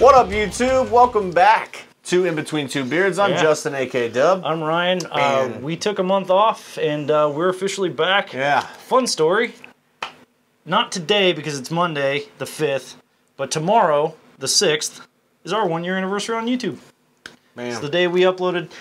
What up, YouTube? Welcome back to In Between Two Beards. I'm Justin, aka Dubb. I'm Ryan. We took a month off, and we're officially back. Yeah. Fun story. Not today, because it's Monday, the 5th, but tomorrow, the 6th, is our 1-year anniversary on YouTube. Man. It's the day we uploaded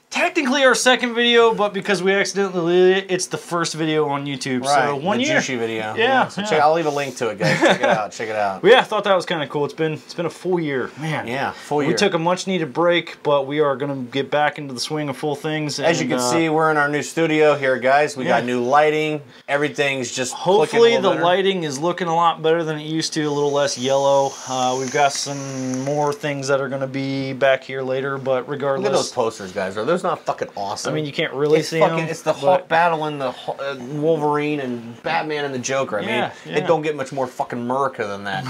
technically our second video, but because we accidentally deleted it, it's the first video on YouTube. Right, so 1 year. The Juicy video. Yeah. So I'll leave a link to it, guys. Check it out. Check it out. But yeah, I thought that was kind of cool. It's been a full year, man. Yeah, full year. We took a much needed break, but we are gonna get back into the swing of full things. As you can see, we're in our new studio here, guys. We got new lighting. Everything's just hopefully the lighting is looking a lot better than it used to. A little less yellow. We've got some more things that are gonna be back here later, but regardless. Look at those posters, guys. Are those not fucking awesome? I mean, you can't really see them. It's the Hulk battling the Wolverine and Batman and the Joker. I mean, it don't get much more fucking America than that.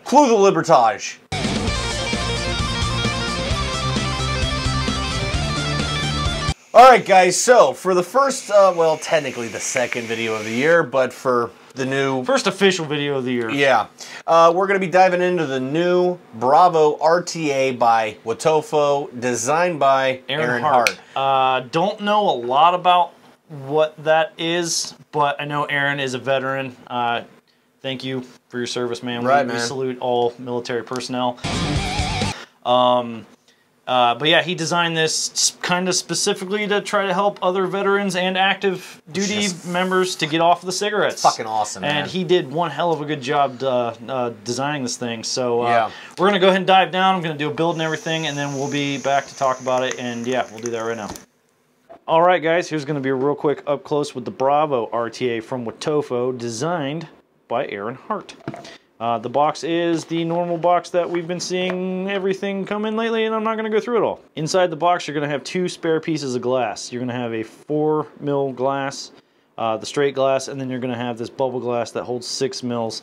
Clue the Libertage. All right, guys. So for the first, well, technically the second video of the year, but for the new first official video of the year. Yeah. We're going to be diving into the new Bravo RTA by Wotofo, designed by Aaron Hart. Don't know a lot about what that is, but I know Aaron is a veteran. Thank you for your service, man. Right, we salute all military personnel. But yeah, he designed this kind of specifically to try to help other veterans and active duty members to get off the cigarettes. It's fucking awesome, man. And he did one hell of a good job designing this thing. So we're going to go ahead and dive down. I'm going to do a build and everything, and then we'll be back to talk about it. And yeah, we'll do that right now. All right, guys, here's going to be a real quick up close with the Bravo RTA from Wotofo, designed by Aaron Hart. The box is the normal box that we've been seeing everything come in lately, and I'm not going to go through it all. Inside the box, you're going to have 2 spare pieces of glass. You're going to have a 4mm glass, the straight glass, and then you're going to have this bubble glass that holds 6 mils.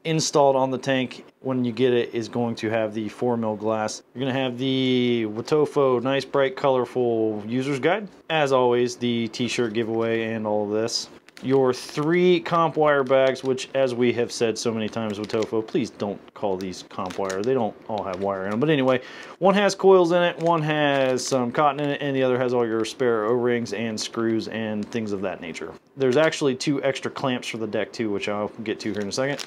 Installed on the tank when you get it is going to have the 4mm glass. You're going to have the Wotofo nice, bright, colorful user's guide. As always, the t-shirt giveaway and all of this. Your 3 comp wire bags, which, as we have said so many times with Wotofo, please don't call these comp wire. They don't all have wire in them. But anyway, one has coils in it, one has some cotton in it, and the other has all your spare O-rings and screws and things of that nature. There's actually 2 extra clamps for the deck too, which I'll get to here in a second.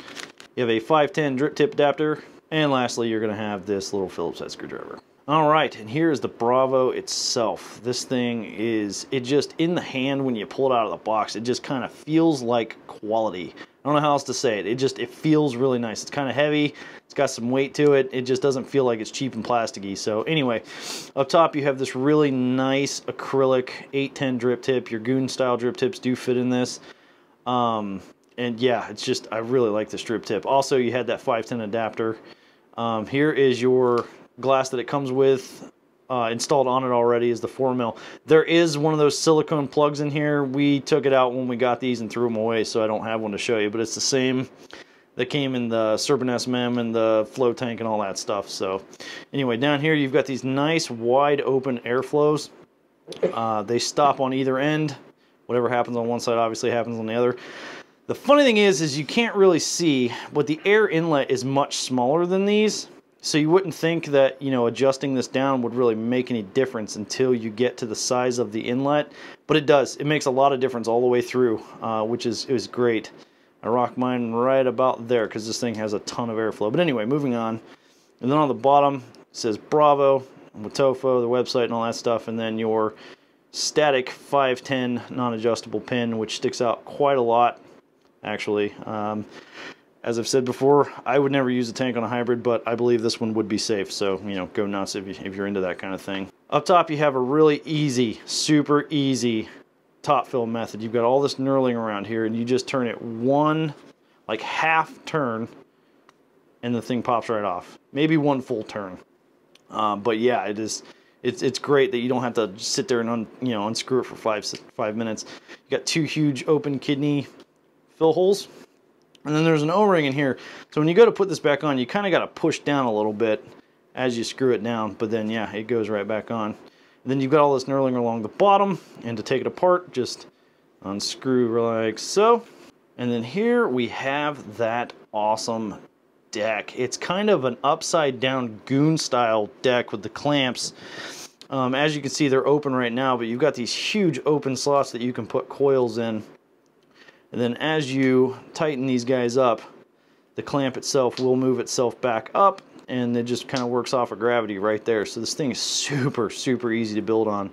You have a 510 drip tip adapter, and lastly, you're going to have this little Phillips head screwdriver. All right, and here is the Bravo itself. This thing is, it just, in the hand when you pull it out of the box, it just kind of feels like quality. I don't know how else to say it. It feels really nice. It's kind of heavy. It's got some weight to it. It just doesn't feel like it's cheap and plasticky. So anyway, up top you have this really nice acrylic 810 drip tip. Your Goon style drip tips do fit in this. And yeah, it's just, I really like this drip tip. Also, you had that 510 adapter. Here is your glass that it comes with. Installed on it already is the 4mm. There is one of those silicone plugs in here. We took it out when we got these and threw them away, so I don't have one to show you, but it's the same that came in the Serpent SMM and the flow tank and all that stuff. So anyway, down here you've got these nice wide open airflows. They stop on either end. Whatever happens on one side obviously happens on the other. The funny thing is you can't really see, but the air inlet is much smaller than these. So you wouldn't think that, you know, adjusting this down would really make any difference until you get to the size of the inlet. But it does. It makes a lot of difference all the way through, which is great. I rock mine right about there because this thing has a ton of airflow. But anyway, moving on. And then on the bottom it says Bravo, Wotofo, the website and all that stuff. And then your static 510 non-adjustable pin, which sticks out quite a lot, actually. As I've said before, I would never use a tank on a hybrid, but I believe this one would be safe. So, you know, go nuts if you're into that kind of thing. Up top, you have a really easy, super easy top fill method. You've got all this knurling around here, and you just turn it one, like half turn, and the thing pops right off. Maybe one full turn. But yeah, it's great that you don't have to sit there and unscrew it for five minutes. You got 2 huge open kidney fill holes. And then there's an O-ring in here. So when you go to put this back on, you kind of got to push down a little bit as you screw it down. But then, yeah, it goes right back on. And then you've got all this knurling along the bottom. And to take it apart, just unscrew like so. And then here we have that awesome deck. It's kind of an upside down goon style deck with the clamps. As you can see, they're open right now, but you've got these huge open slots that you can put coils in. And then as you tighten these guys up, the clamp itself will move itself back up, and it just kind of works off of gravity right there. So this thing is super, super easy to build on.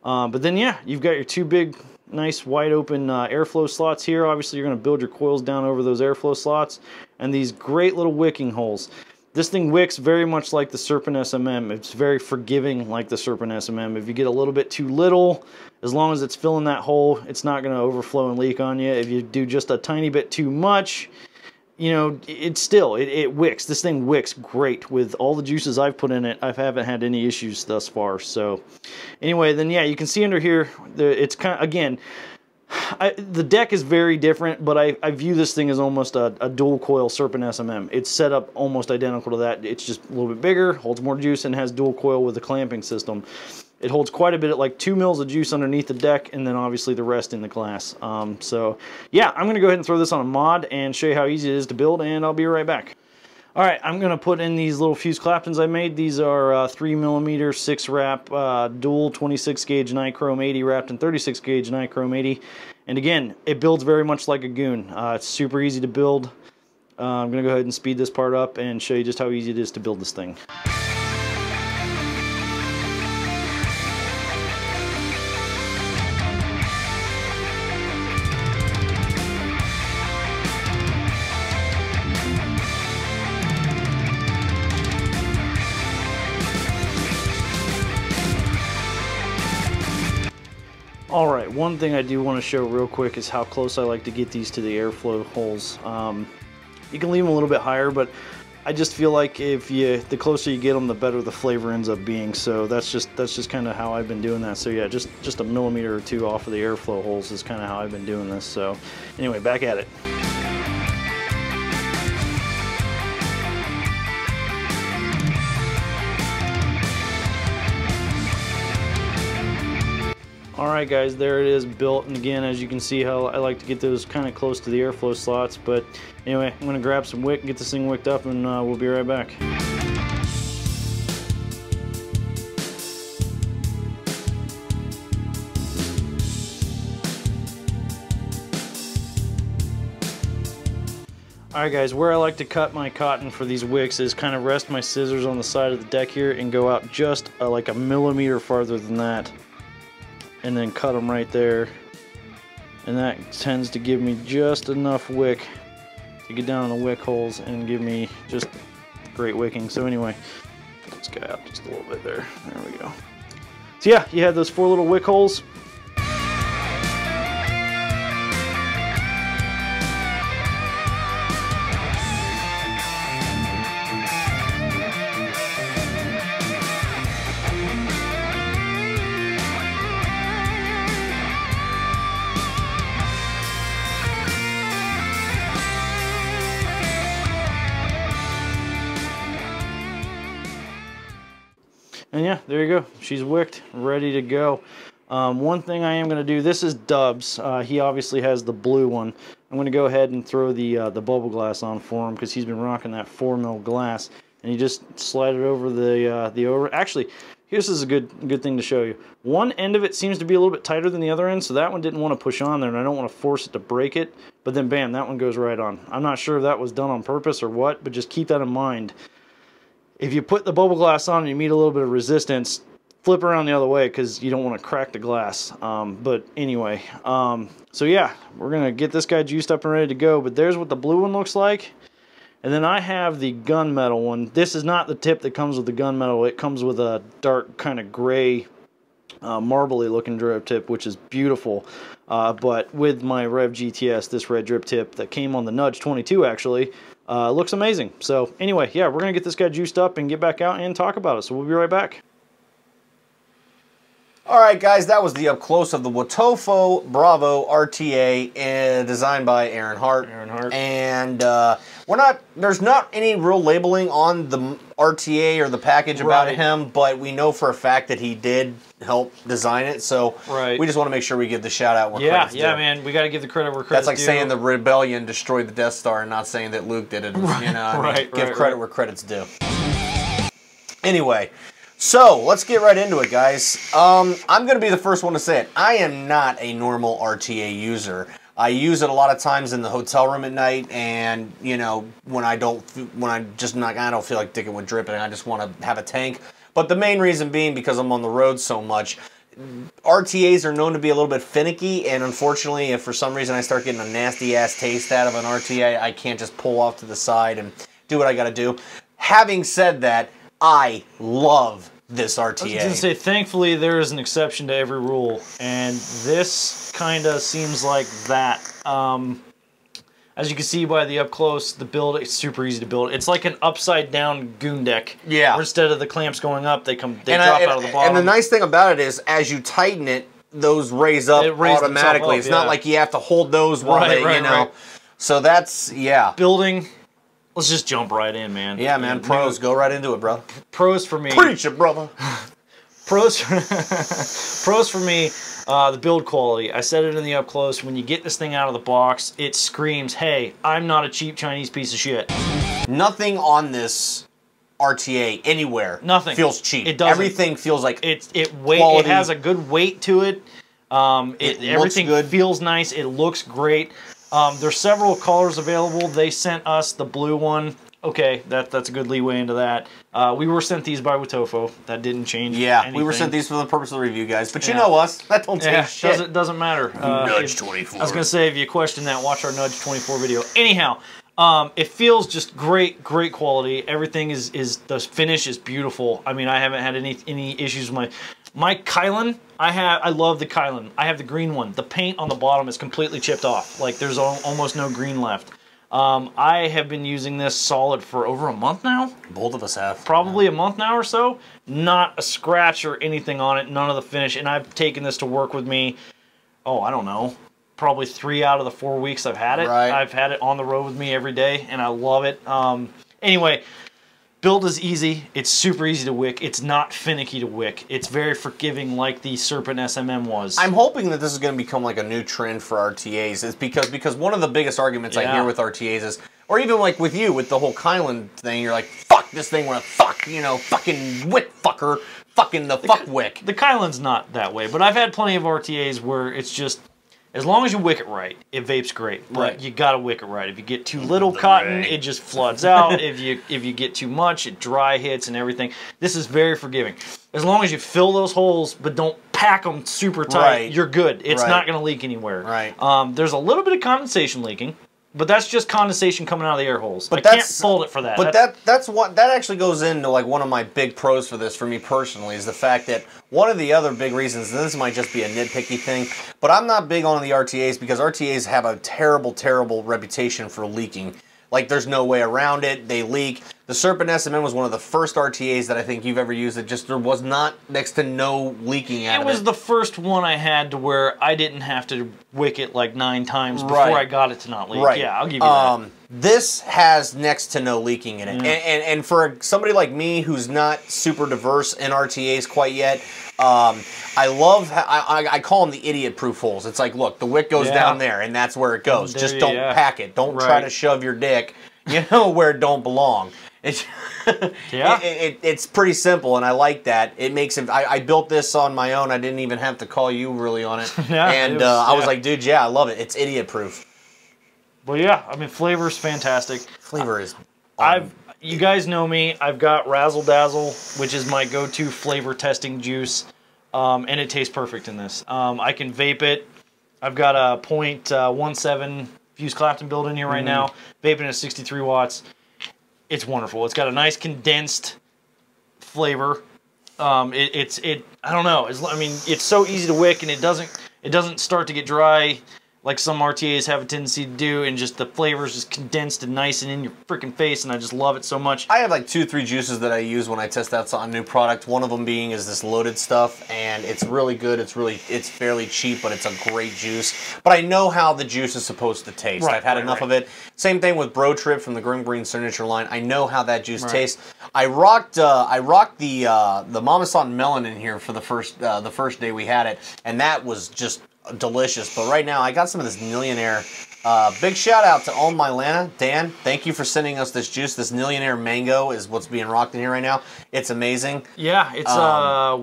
But then, yeah, you've got your two big, nice, wide open airflow slots here. Obviously, you're going to build your coils down over those airflow slots, and these great little wicking holes. This thing wicks very much like the Serpent SMM. It's very forgiving like the Serpent SMM. If you get a little bit too little, as long as it's filling that hole, it's not going to overflow and leak on you. If you do just a tiny bit too much, you know, it wicks. This thing wicks great. With all the juices I've put in it, I haven't had any issues thus far. So anyway, then yeah, you can see under here, it's kind of, again, the deck is very different, but I view this thing as almost a dual coil Serpent SMM. It's set up almost identical to that. It's just a little bit bigger, holds more juice, and has dual coil with a clamping system. It holds quite a bit, like 2 mils of juice underneath the deck, and then obviously the rest in the glass. So yeah, I'm going to go ahead and throw this on a mod and show you how easy it is to build, and I'll be right back. Alright, I'm going to put in these little fuse Claptons I made. These are 3mm 6-wrap dual 26 gauge nichrome 80 wrapped in 36 gauge nichrome 80. And again, it builds very much like a goon. It's super easy to build. I'm going to go ahead and speed this part up and show you just how easy it is to build this thing. Alright, one thing I do want to show real quick is how close I like to get these to the airflow holes. You can leave them a little bit higher, but I just feel like the closer you get them, the better the flavor ends up being. So that's just kind of how I've been doing that. So yeah, just a millimeter or two off of the airflow holes is kind of how I've been doing this. So anyway, back at it. Alright guys, there it is built, and again, as you can see how I like to get those kind of close to the airflow slots. But anyway, I'm going to grab some wick, get this thing wicked up, and we'll be right back. Alright guys, where I like to cut my cotton for these wicks is kind of rest my scissors on the side of the deck here and go out just like a millimeter farther than that. And then cut them right there, and that tends to give me just enough wick to get down in the wick holes and give me just great wicking. So anyway, get this guy out just a little bit there. There we go. So yeah, you have those 4 little wick holes. And yeah, there you go. She's wicked, ready to go. One thing I am going to do, this is Dubb's. He obviously has the blue one. I'm going to go ahead and throw the bubble glass on for him because he's been rocking that 4mm glass. And you just slide it over the over. Actually, this is a good thing to show you. One end of it seems to be a little bit tighter than the other end, so that one didn't want to push on there, and I don't want to force it to break it. But then bam, that one goes right on. I'm not sure if that was done on purpose or what, but just keep that in mind. If you put the bubble glass on and you meet a little bit of resistance, flip around the other way because you don't want to crack the glass. But anyway, so yeah, we're going to get this guy juiced up and ready to go. But there's what the blue one looks like. And then I have the gunmetal one. This is not the tip that comes with the gunmetal. It comes with a dark kind of gray, marbly looking drip tip, which is beautiful. But with my Rev GTS, this red drip tip that came on the Nudge 22 actually, looks amazing. So anyway, yeah, we're going to get this guy juiced up and get back out and talk about it. So we'll be right back. Alright guys, that was the up close of the Wotofo Bravo RTA, designed by Aaron Hart. And There's not any real labeling on the RTA or the package about him, but we know for a fact that he did help design it, so we just want to make sure we give the shout out where credit's due. Yeah, man, we got to give the credit where credit's due. That's like saying the rebellion destroyed the Death Star and not saying that Luke did it. You know, I mean, give credit where credit's due. Anyway, so let's get right into it, guys. I'm going to be the first one to say it. I am not a normal RTA user. I use it a lot of times in the hotel room at night, and you know, when I don't feel like dicking with dripping, I just want to have a tank. But the main reason being because I'm on the road so much. RTAs are known to be a little bit finicky, and unfortunately, if for some reason I start getting a nasty ass taste out of an RTA, I can't just pull off to the side and do what I got to do. Having said that, I love this RTA. I was going to say, thankfully, there is an exception to every rule, and this kind of seems like that. As you can see by the up close, the build, it's super easy to build. It's like an upside down goon deck. Yeah. Where instead of the clamps going up, they drop out of the bottom. And the nice thing about it is, as you tighten it, those raise up automatically. It's not like you have to hold those while they, you know. So that's, building. Let's just jump right in, man. Yeah, man. Pros, go right into it, bro. Pros for me. Preach it, brother. Pros for me, the build quality. I said it in the up close. When you get this thing out of the box, it screams, hey, I'm not a cheap Chinese piece of shit. Nothing on this RTA anywhere feels cheap. It doesn't. Everything feels like it has a good weight to it. Everything feels nice. It looks great. There's several colors available. They sent us the blue one. Okay, that's a good leeway into that. We were sent these by Wotofo. That didn't change anything. We were sent these for the purpose of the review, guys. But you know us. That don't change shit. Doesn't matter. Nudge 24. I was going to say, if you question that, watch our Nudge 24 video. Anyhow, it feels just great quality. Everything is the finish is beautiful. I mean, I haven't had any issues with my Kylan. I love the Kylan. I have the green one. The paint on the bottom is completely chipped off. Like, there's almost no green left. I have been using this solid for over a month now. Both of us have. Probably a month now or so. Not a scratch or anything on it. None of the finish. And I've taken this to work with me, I don't know, probably 3 out of the 4 weeks I've had it. I've had it on the road with me every day, and I love it. Anyway, build is easy. It's super easy to wick. It's not finicky to wick. It's very forgiving, like the Serpent SMM was. I'm hoping that this is going to become like a new trend for RTAs. It's because one of the biggest arguments I hear with RTAs is, or even like with you with the whole Kylan thing, you're like, fuck this thing with a fucking wick fucker, fucking the fuck wick. The Kylan's not that way, but I've had plenty of RTAs where it's just, as long as you wick it right, it vapes great. But you gotta wick it right. If you get too little cotton, it just floods out. If you get too much, it dry hits and everything. This is very forgiving. As long as you fill those holes, but don't pack them super tight, you're good. It's not gonna leak anywhere. There's a little bit of condensation leaking, but that's just condensation coming out of the air holes. But I can't fault it for that. But that actually goes into like one of my big pros for this, for me personally, is the fact that one of the other big reasons, and this might just be a nitpicky thing, but I'm not big on the RTAs because RTAs have a terrible, terrible reputation for leaking. Like, there's no way around it. They leak. The Serpent SMN was one of the first RTAs that I think you've ever used that just there was not next to no leaking out of it. It was the first one I had to where I didn't have to wick it like 9 times before I got it to not leak. Yeah, I'll give you that. This has next to no leaking in it. And for somebody like me who's not super diverse in RTAs quite yet, I love how, I call them the idiot-proof holes. It's like, look, the wick goes down there, and that's where it goes. Just don't pack it. Don't try to shove your dick, where it don't belong. It's pretty simple, and I like that. It makes it. I built this on my own. I didn't even have to call you really on it. I was like, dude, I love it. It's idiot-proof. Well, yeah, I mean, flavor's fantastic. Flavor is. You guys know me. I've got Razzle Dazzle, which is my go-to flavor testing juice, and it tastes perfect in this. I can vape it. I've got a .17 Fuse Clapton build in here right now, vaping at 63 watts. It's wonderful. It's got a nice condensed flavor. I don't know. I mean, it's so easy to wick, and it doesn't start to get dry. like some RTAs have a tendency to do, and just the flavors just condensed and nice and in your freaking face, and I just love it so much. I have like 2-3 juices that I use when I test out a new product. One of them being is this loaded stuff, and it's really good. It's fairly cheap, but it's a great juice. But I know how the juice is supposed to taste. I've had enough of it. Same thing with Bro Trip from the Grim Green Signature line. I know how that juice tastes. I rocked the Mama San Melon in here for the first day we had it, and that was just delicious. But right now I got some of this Millionaire. Big shout out to Own My Lana. Dan, thank you for sending us this juice. This Millionaire Mango is what's being rocked in here right now. It's amazing. Yeah, it's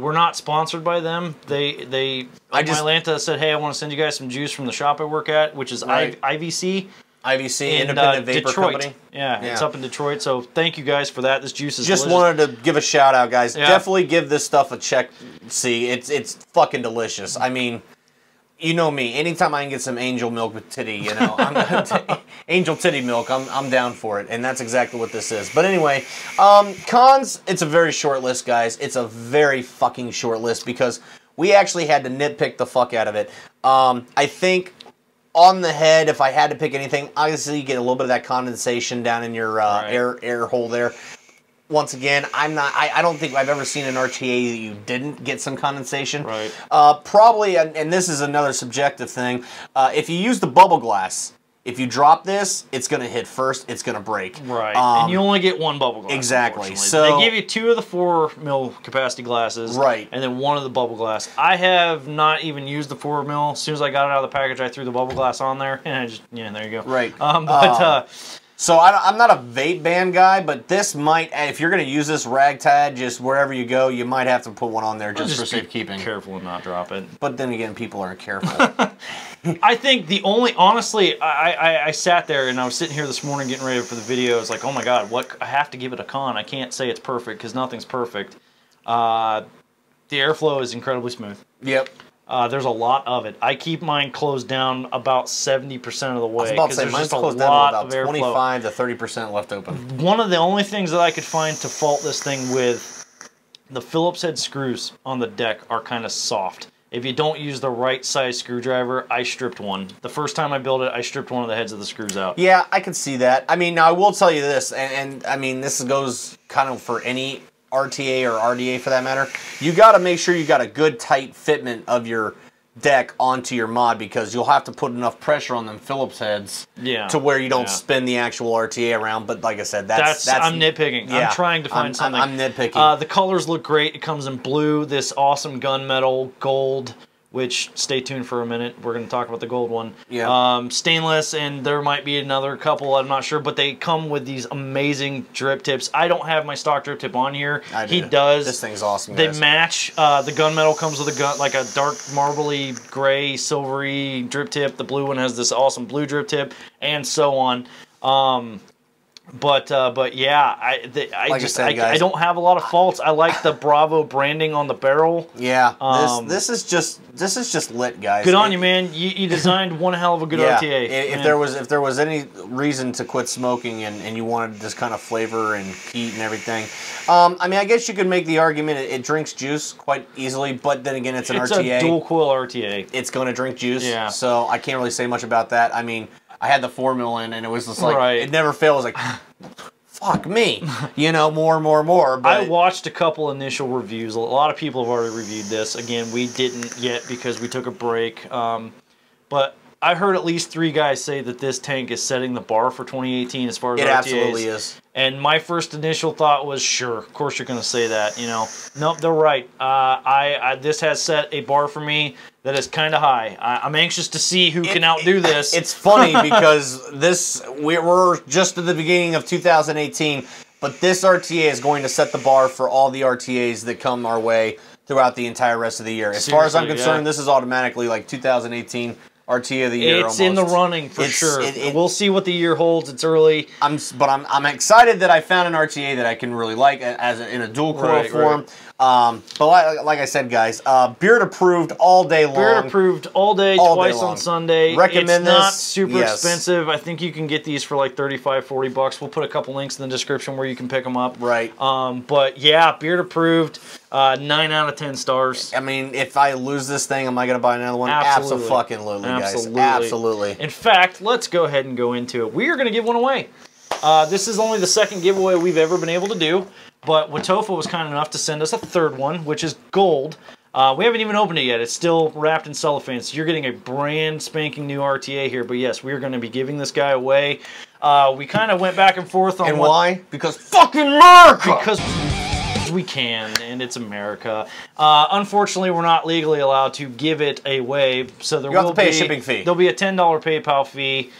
we're not sponsored by them. My Lanta said, hey, I want to send you guys some juice from the shop I work at, which is IVC. IVC, Independent Vapor Detroit. Company. Yeah, it's up in Detroit, so thank you guys for that. This juice is just delicious. wanted to give a shout out, guys. Yeah. Definitely give this stuff a check. See, it's fucking delicious. I mean, you know me. Anytime I can get some angel milk with titty, you know, angel titty milk, I'm down for it, and that's exactly what this is. But anyway, cons. It's a very short list, guys. It's a very fucking short list because we actually had to nitpick the fuck out of it. I think on the head, if I had to pick anything, obviously you get a little bit of that condensation down in your air hole there. Once again, I don't think I've ever seen an RTA that you didn't get some condensation. Right. Probably, and this is another subjective thing, if you use the bubble glass, if you drop this, it's going to hit first, it's going to break. Right. And you only get one bubble glass. Exactly. So they give you 2 of the 4 mil capacity glasses. Right. And then 1 of the bubble glass. I have not even used the 4 mil. As soon as I got it out of the package, I threw the bubble glass on there, and I just, yeah, there you go. Right. So I'm not a vape ban guy, but this might, if you're going to use this ragtag just wherever you go, you might have to put one on there just for safekeeping. Careful and not drop it. But then again, people aren't careful. I think the only, honestly, I sat there and I was sitting here this morning getting ready for the video. It's like, oh my God, I have to give it a con. I can't say it's perfect because nothing's perfect. The airflow is incredibly smooth. Yep. There's a lot of it. I keep mine closed down about 70% of the way. I was about to say, mine's closed down to about 25 to 30% left open. One of the only things that I could find to fault this thing with, the Phillips head screws on the deck are kind of soft. If you don't use the right size screwdriver, I stripped one. The first time I built it, I stripped one of the heads of the screws out. Yeah, I can see that. I mean, now I will tell you this, and I mean, this goes kind of for any RTA or RDA for that matter. You got to make sure you got a good tight fitment of your deck onto your mod because you'll have to put enough pressure on them Phillips heads to where you don't spin the actual RTA around. But like I said, that's I'm nitpicking. Yeah, I'm trying to find something. I'm nitpicking. The colors look great. It comes in blue, this awesome gunmetal, gold, which, stay tuned for a minute. We're going to talk about the gold one. Yeah. Stainless, and there might be another couple, I'm not sure, but they come with these amazing drip tips. I don't have my stock drip tip on here. He does. This thing's awesome, They guys. match. The gunmetal comes with like a dark marbly, gray, silvery drip tip. The blue one has this awesome blue drip tip, and so on. But yeah, I don't have a lot of faults. I like the Bravo branding on the barrel. Yeah, this is just lit, guys. Good on you, man. You designed one hell of a good RTA. If there was any reason to quit smoking and you wanted this kind of flavor and heat and everything, I mean, I guess you could make the argument it drinks juice quite easily, but then again, it's an RTA. It's a dual coil RTA. It's going to drink juice. Yeah. So I can't really say much about that. I mean, I had the 4 mil in, and it was just like, it never failed. It was like, fuck me. You know, more. But I watched a couple initial reviews. A lot of people have already reviewed this. Again, we didn't yet because we took a break. But I heard at least 3 guys say that this tank is setting the bar for 2018 as far as RTAs. It absolutely is. And my first initial thought was, sure, of course you're going to say that. You know, nope, they're right. This has set a bar for me that is kind of high. I'm anxious to see who can outdo this. It's funny because we're just at the beginning of 2018, but this RTA is going to set the bar for all the RTAs that come our way throughout the entire rest of the year. As far as I'm concerned, this is automatically like 2018 RTA of the year. It's in the running for sure. We'll see what the year holds. It's early. I'm excited that I found an RTA that I can really like in a dual coil form. But like I said, guys, beard approved all day long. Beard approved all day, twice on Sunday. Recommend it's not this. super expensive. I think you can get these for like $35-40. We'll put a couple links in the description where you can pick them up. Right. But yeah, beard approved. 9 out of 10 stars. I mean, if I lose this thing, am I going to buy another one? Absolutely. Absolutely, guys. Absolutely. In fact, let's go ahead and go into it. We are going to give one away. This is only the second giveaway we've ever been able to do, but Wotofo was kind enough to send us a third one, which is gold. We haven't even opened it yet. It's still wrapped in cellophane, so you're getting a brand spanking new RTA here. But yes, we are going to be giving this guy away. We kind of went back and forth on why? Because fucking America! Because we can, and it's America. Unfortunately, we're not legally allowed to give it away, so there will be... You have to pay a shipping fee. There'll be a $10 PayPal fee.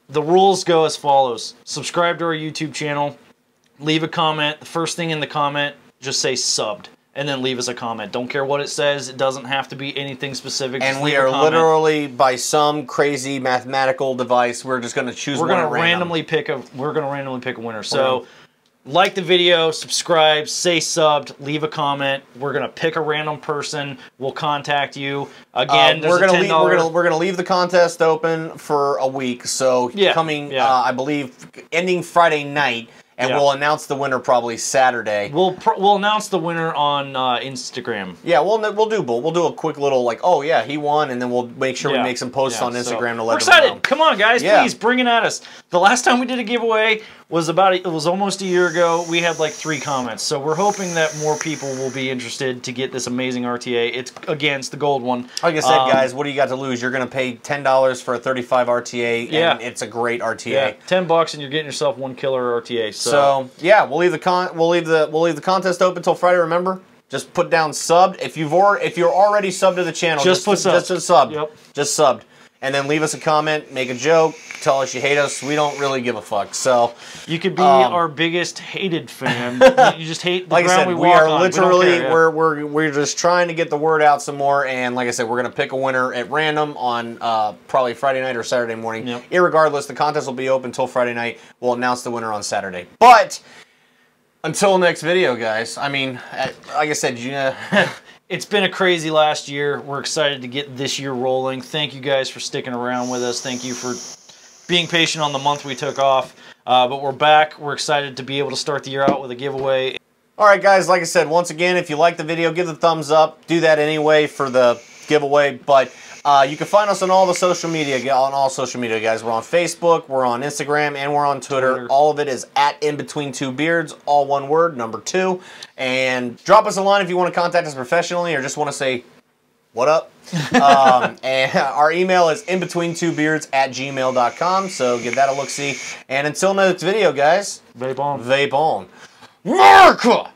The rules go as follows. Subscribe to our YouTube channel. Leave a comment. The first thing in the comment, just say subbed. And then leave us a comment. Don't care what it says. It doesn't have to be anything specific. And we are literally, by some crazy mathematical device, we're just going to choose one at random. We're going to randomly pick a winner. So... like the video, subscribe, say subbed, leave a comment. We're gonna pick a random person. We'll contact you again. We're gonna leave the contest open for a week. So I believe, ending Friday night. And we'll announce the winner probably Saturday. We'll announce the winner on Instagram. Yeah, we'll do a quick little like, oh yeah, he won, and then we'll make sure we make some posts on Instagram to let them know. We're excited. Come on, guys, please bring it at us. The last time we did a giveaway was it was almost a year ago. We had like 3 comments, so we're hoping that more people will be interested to get this amazing RTA. It's the gold one. Like I said, guys, what do you got to lose? You're gonna pay $10 for a 35 RTA, and it's a great RTA. Yeah, $10 and you're getting yourself one killer RTA. So yeah, we'll leave the contest open till Friday. Remember, just put down subbed. If you're already subbed to the channel, just put subbed. Just subbed. Yep. Just subbed. And then leave us a comment, make a joke, tell us you hate us. We don't really give a fuck. So you could be our biggest hated fan. You just hate the ground we walk on. Literally we're just trying to get the word out some more. And like I said, we're gonna pick a winner at random on probably Friday night or Saturday morning. Yep. Irregardless, the contest will be open until Friday night. We'll announce the winner on Saturday. But until next video, guys. I mean, like I said, it's been a crazy last year. We're excited to get this year rolling. Thank you guys for sticking around with us. Thank you for being patient on the month we took off. But we're back. We're excited to be able to start the year out with a giveaway. All right, guys. Like I said, once again, if you like the video, give the thumbs up. Do that anyway for the giveaway. But you can find us on all the social media, guys. We're on Facebook, we're on Instagram, and we're on Twitter. All of it is at InBetween2Beards, all one word, number 2. And drop us a line if you want to contact us professionally or just want to say, what up? And our email is inbetween2beards@gmail.com, so give that a look-see. And until next video, guys, Vape on. Vape on. America!